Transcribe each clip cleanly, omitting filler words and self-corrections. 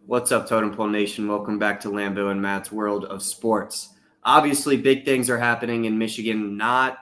What's up, Totem Pole Nation? Welcome back to Lambo and Matt's World of Sports. Obviously, big things are happening in Michigan, not,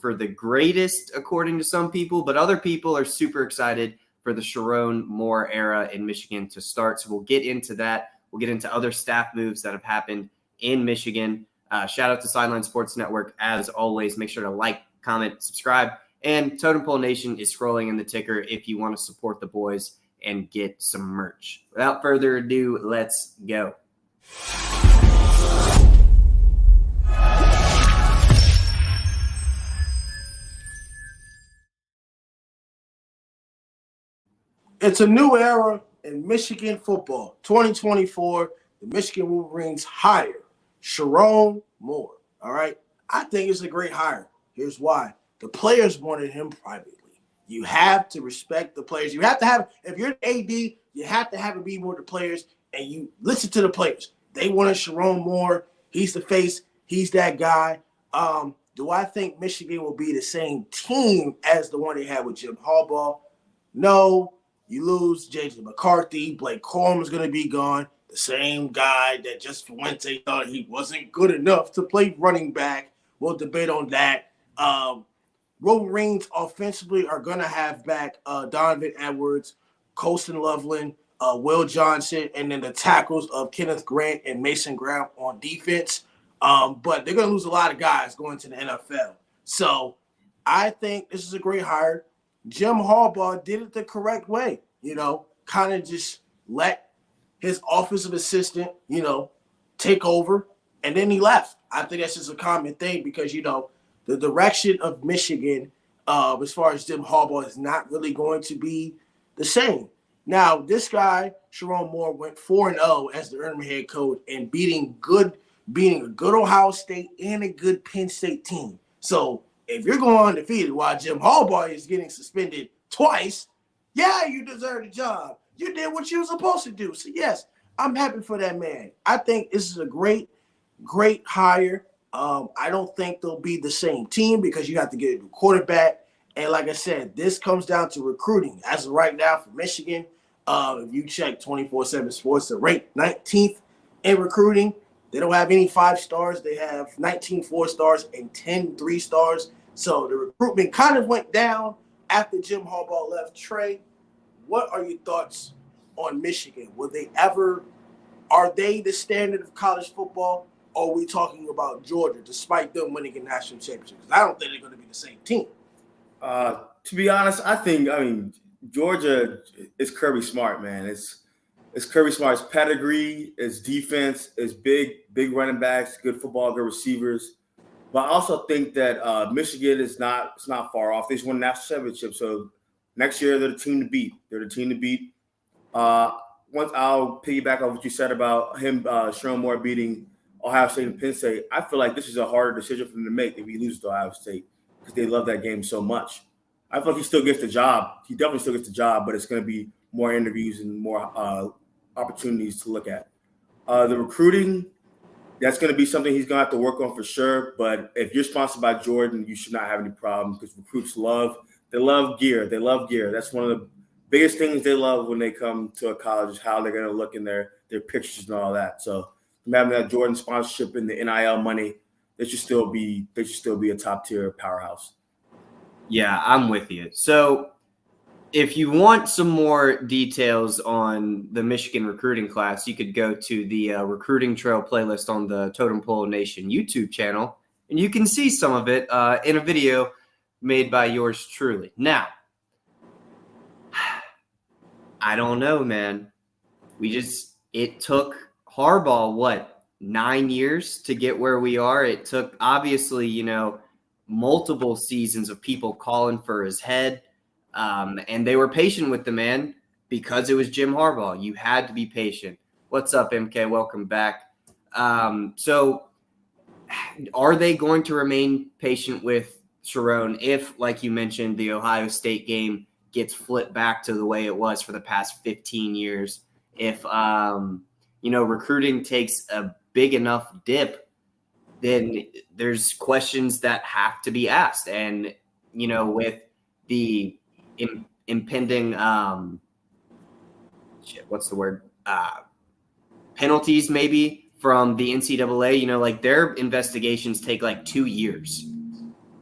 for the greatest, according to some people, but other people are super excited for the Sherrone Moore era in Michigan to start. So we'll get into that. We'll get into other staff moves that have happened in Michigan. Shout out to Sideline Sports Network. As always, make sure to like, comment, subscribe. And Totem Pole Nation is scrolling in the ticker if you want to support the boys and get some merch. Without further ado, let's go. It's a new era in Michigan football. 2024, the Michigan Wolverines hire Sherrone Moore. All right. I think it's a great hire. Here's why. The players wanted him privately. You have to respect the players. You have to have, if you're an AD, you have to have it be more the players, and you listen to the players. They wanted Sherrone Moore. He's the face. He's that guy. Do I think Michigan will be the same team as the one they had with Jim Harbaugh? No. You lose J.J. McCarthy. Blake Corum's going to be gone. The same guy that just Wednesday thought he wasn't good enough to play running back. We'll debate on that. Wolverines offensively are going to have back Donovan Edwards, Colston Loveland, Will Johnson, and then the tackles of Kenneth Grant and Mason Graham on defense. But they're going to lose a lot of guys going to the NFL. So I think this is a great hire. Jim Harbaugh did it the correct way, kind of just let his offensive assistant, take over, and then he left. I think that's just a common thing because, the direction of Michigan as far as Jim Harbaugh is not really going to be the same. Now, this guy, Sherrone Moore, went 4-0 as the interim head coach and beating a good Ohio State and a good Penn State team. So if you're going undefeated while Jim Harbaugh is getting suspended twice, yeah, you deserve the job. You did what you were supposed to do. So, yes, I'm happy for that man. I think this is a great, great hire. I don't think they'll be the same team because you have to get a quarterback. And like I said, this comes down to recruiting. As of right now for Michigan, if you check 24/7 Sports, they're ranked 19th in recruiting. They don't have any 5 stars. They have 19 4-stars and 10 3-stars. So the recruitment kind of went down after Jim Harbaugh left. Trey, what are your thoughts on Michigan? Are they the standard of college football? Or are we talking about Georgia, despite them winning a national championship? Because I don't think they're going to be the same team. To be honest, I mean, Georgia is Kirby Smart, man. It's Kirby Smart's pedigree, its defense, its big running backs, good football, good receivers. But I also think that Michigan is not far off. They just won a national championship, so next year they're the team to beat. Once I'll piggyback on what you said about him, Sherrone Moore beating Ohio State and Penn State. I feel like this is a harder decision for them to make if he loses to Ohio State because they love that game so much. I feel like he still gets the job. He definitely still gets the job, but it's going to be more interviews and more opportunities to look at. The recruiting, that's going to be something he's going to have to work on for sure. But if you're sponsored by Jordan, you should not have any problem because recruits love gear. They love gear. That's one of the biggest things they love when they come to a college is how they're going to look in their pictures and all that. So having that Jordan sponsorship and the NIL money, they should still be a top tier powerhouse. Yeah, I'm with you. So if you want some more details on the Michigan recruiting class, you could go to the recruiting trail playlist on the Totem Pole Nation YouTube channel, and you can see some of it in a video made by yours truly. Now, I don't know, man. It took Harbaugh, 9 years to get where we are? It took, obviously, multiple seasons of people calling for his head. And they were patient with the man because it was Jim Harbaugh. You had to be patient. What's up, MK? Welcome back. So are they going to remain patient with Sherrone if, like you mentioned, the Ohio State game gets flipped back to the way it was for the past 15 years? If, recruiting takes a big enough dip, then there's questions that have to be asked. And, with the impending what's the word? Penalties maybe from the NCAA. You know, like their investigations take like 2 years.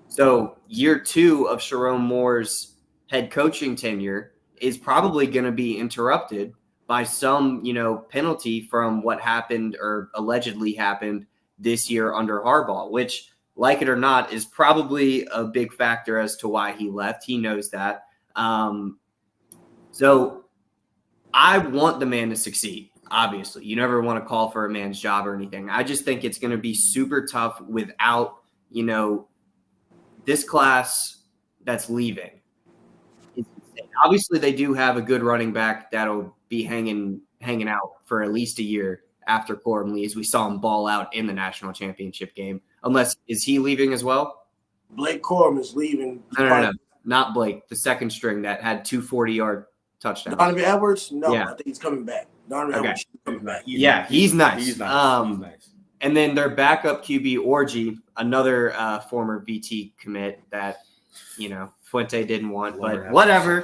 So year 2 of Sherrone Moore's head coaching tenure is probably going to be interrupted by some, you know, penalty from what happened or allegedly happened this year under Harbaugh, which, like it or not, is probably a big factor as to why he left. He knows that. So I want the man to succeed. Obviously, you never want to call for a man's job or anything. I just think it's going to be super tough without, you know, this class that's leaving. Obviously, they do have a good running back that'll be hanging out for at least a year after Corum leaves. We saw him ball out in the national championship game. Is he leaving as well? Blake Corum is leaving. No, not Blake. The second string that had 2 40-yard touchdowns. Donovan Edwards? No, Yeah. I think he's coming back. Donovan Edwards is coming back. He's nice. He's nice. And then their backup QB, Orji, another former BT commit that, you know, Fuente didn't want, but whatever.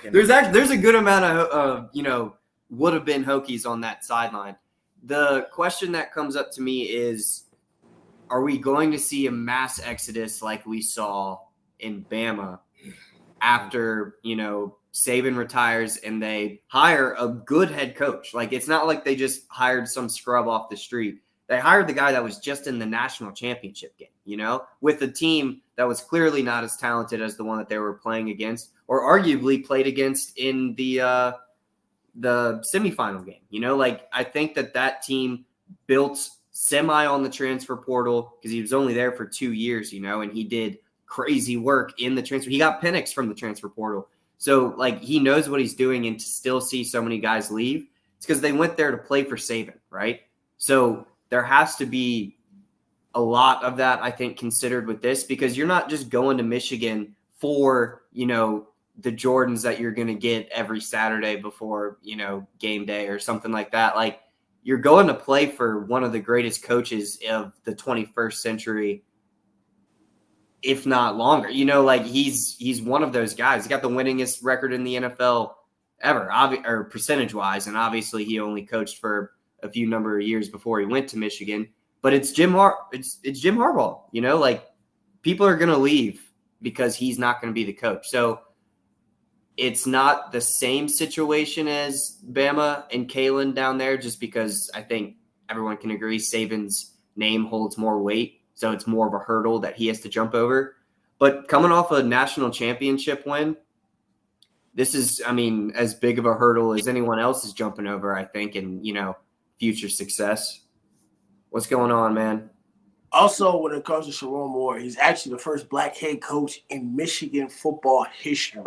There's a good amount of, you know, would have been Hokies on that sideline. The question that comes up to me is, are we going to see a mass exodus like we saw in Bama after, you know, Saban retires and they hire a good head coach? Like, it's not like they just hired some scrub off the street. They hired the guy that was just in the national championship game, you know, with a team that was clearly not as talented as the one that they were playing against, or arguably played against in the semifinal game. You know, like, I think that team built semi on the transfer portal because he was only there for 2 years, you know, and he did crazy work in the transfer. He got Penix from the transfer portal. So, like, he knows what he's doing, and to still see so many guys leave, it's because they went there to play for Saban, right? So there has to be a lot of that, I think, considered with this, because you're not just going to Michigan for, you know, the Jordans that you're going to get every Saturday before, you know, game day or something like that. Like, you're going to play for one of the greatest coaches of the 21st century, if not longer. You know, like, he's one of those guys. He's got the winningest record in the NFL ever, or percentage-wise, and obviously he only coached for a few number of years before he went to Michigan. But it's Jim Harbaugh. You know, like, people are going to leave because he's not going to be the coach. So it's not the same situation as Bama and Kalen down there, just because I think everyone can agree Saban's name holds more weight. So it's more of a hurdle that he has to jump over. But coming off a national championship win, this is, I mean, as big of a hurdle as anyone else is jumping over, I think, in, you know, future success. What's going on, man? Also, when it comes to Sherrone Moore, he's actually the first black head coach in Michigan football history.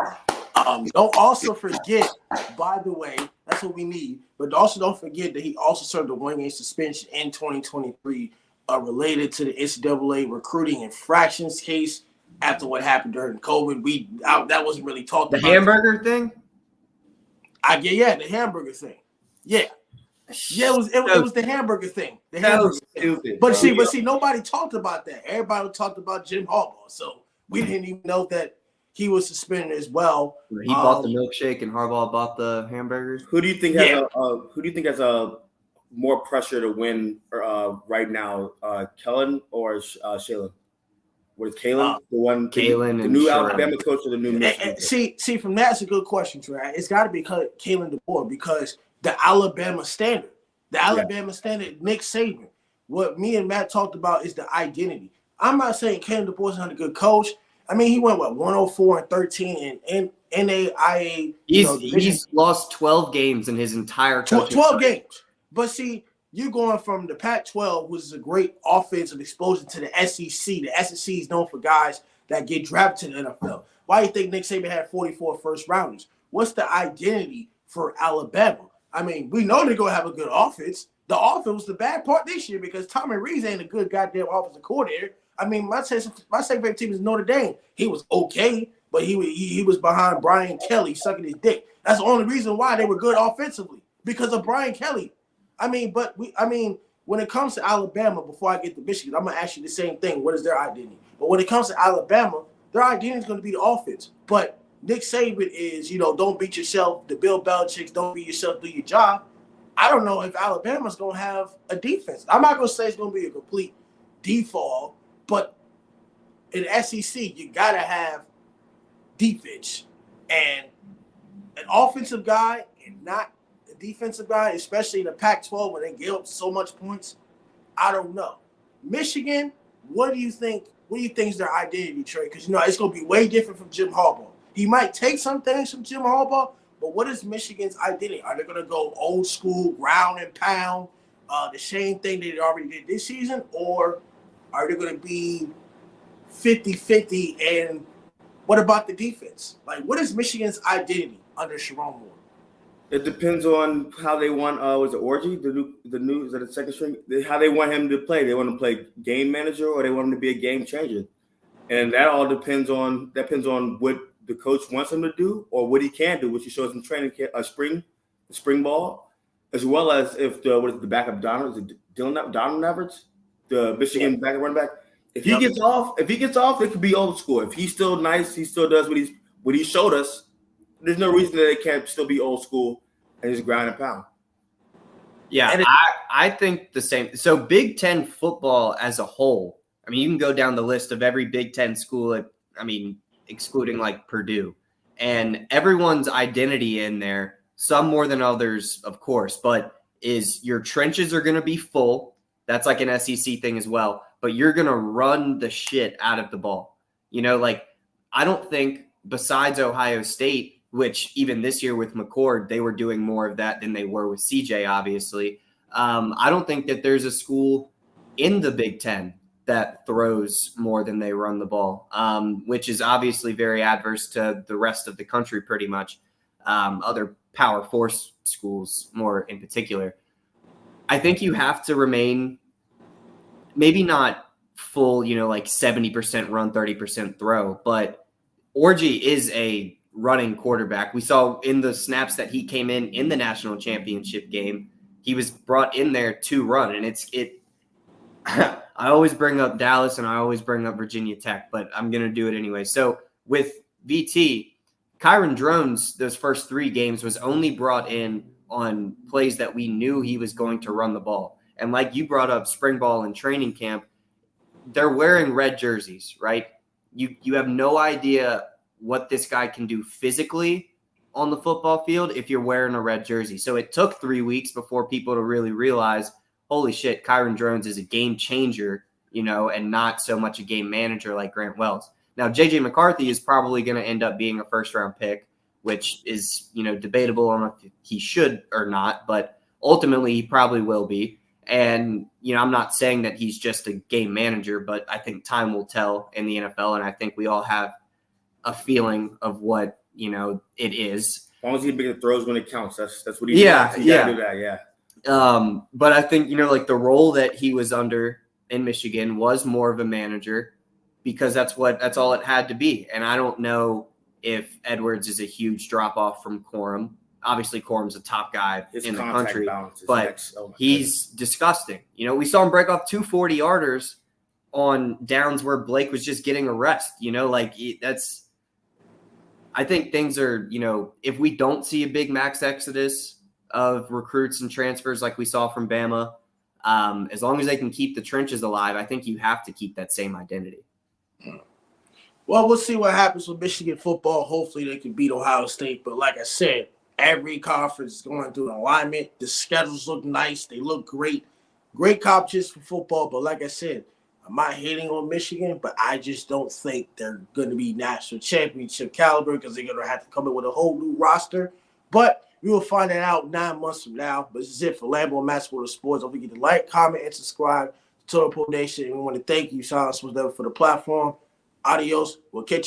Don't also forget, by the way, that's what we need. But also don't forget that he also served a 1-game suspension in 2023 related to the NCAA recruiting infractions case after what happened during COVID. That wasn't really talked about. The hamburger thing? The hamburger thing. Yeah. Yeah, it was the hamburger thing. Stupid. But see, nobody talked about that. Everybody talked about Jim Harbaugh. So we didn't even know that he was suspended as well. He bought the milkshake and Harbaugh bought the hamburgers. Who do you think has a more pressure to win right now, Kellen or Shalen? Was Kalen the new Alabama coach or the new Michigan coach? See, from that's a good question, Trey. It's got to be Kalen DeBoer, because the Alabama standard, Nick Saban. What me and Matt talked about is the identity. I'm not saying Kalen DeBoer's not a good coach. I mean, he went 104-13 in NAIA. He's lost 12 games in his entire 12 games. But see, you're going from the Pac-12, which is a great offensive exposure, to the SEC. The SEC is known for guys that get drafted to the NFL. Why do you think Nick Saban had 44 first-rounders? What's the identity for Alabama? I mean, we know they're going to have a good offense. The offense was the bad part this year because Tommy Rees ain't a good goddamn offensive coordinator. I mean, my second favorite team is Notre Dame. He was okay, but he was behind Brian Kelly sucking his dick. That's the only reason why they were good offensively, because of Brian Kelly. I mean, when it comes to Alabama, before I get to Michigan, I'm gonna ask you the same thing. What is their identity? But when it comes to Alabama, their identity is going to be the offense. But Nick Saban is, don't beat yourself. The Bill Belichick's don't beat yourself, do your job. I don't know if Alabama's going to have a defense. I'm not going to say it's going to be a complete default, but in SEC, you got to have defense. And an offensive guy and not a defensive guy, especially in the Pac-12 where they give up so much points, I don't know. Michigan, what do you think? What do you think is their identity, Trey? Because, it's going to be way different from Jim Harbaugh. He might take some things from Jim Harbaugh, but what is Michigan's identity? Are they going to go old school, ground and pound, the same thing they already did this season? Or are they going to be 50-50? And what about the defense? Like, what is Michigan's identity under Sherrone Moore? It depends on how they want. Was it Orgy, the new is that the second string? How they want him to play. They want him to play game manager, or they want him to be a game changer, and that all depends on what the coach wants him to do or what he can do, which he shows him training spring ball, as well as if the backup Donovan Everett, the Michigan backup running back. If he gets off, it could be old school. If he's still nice, he still does what he showed us. There's no reason that it can't still be old school and just ground and pound. Yeah, I think the same. So Big Ten football as a whole, I mean, you can go down the list of every Big Ten school, excluding like Purdue, and everyone's identity in there, some more than others, of course, but is your trenches are going to be full. That's like an SEC thing as well, but you're going to run the shit out of the ball. I don't think besides Ohio State, which even this year with McCord, they were doing more of that than they were with CJ, obviously. I don't think that there's a school in the Big Ten that throws more than they run the ball, which is obviously very adverse to the rest of the country pretty much, other Power Force schools more in particular. I think you have to remain maybe not full, like 70% run, 30% throw, but Orgy is a running quarterback. We saw in the snaps that he came in the national championship game, he was brought in there to run. And I always bring up Dallas and I always bring up Virginia Tech, but I'm going to do it anyway. So with VT, Kyron Drones, those first 3 games was only brought in on plays that we knew he was going to run the ball. And like you brought up spring ball and training camp, they're wearing red jerseys, right? You have no idea what this guy can do physically on the football field if you're wearing a red jersey. So it took 3 weeks before people to really realize, holy shit, Kyron Drones is a game changer, and not so much a game manager like Grant Wells. Now, J.J. McCarthy is probably going to end up being a first-round pick, which is, debatable on if he should or not, but ultimately he probably will be. And, I'm not saying that he's just a game manager, but I think time will tell in the NFL, and I think we all have a feeling of what, it is. As long as he make the throws when it counts, that's what he does. He gotta do that, yeah. But I think, like the role that he was under in Michigan was more of a manager because that's all it had to be. And I don't know if Edwards is a huge drop off from Corum. Obviously, Corum's a top guy in the country, but he's disgusting. We saw him break off 2 40-yarders on downs where Blake was just getting a rest. I think things are, if we don't see a big max exodus of recruits and transfers like we saw from Bama, as long as they can keep the trenches alive, I think you have to keep that same identity. Well, we'll see what happens with Michigan football. Hopefully they can beat Ohio State. But like I said, every conference is going through an alignment. The schedules look nice. They look great. Great competition for football. But like I said, I'm not hating on Michigan, but I just don't think they're going to be national championship caliber because they're going to have to come in with a whole new roster. But we will find that out 9 months from now. But this is it for Lambo and Match Sports. Don't forget to like, comment, and subscribe to Total Pro Nation. And we want to thank you, Silence Was Never, for the platform. Adios. We'll catch you.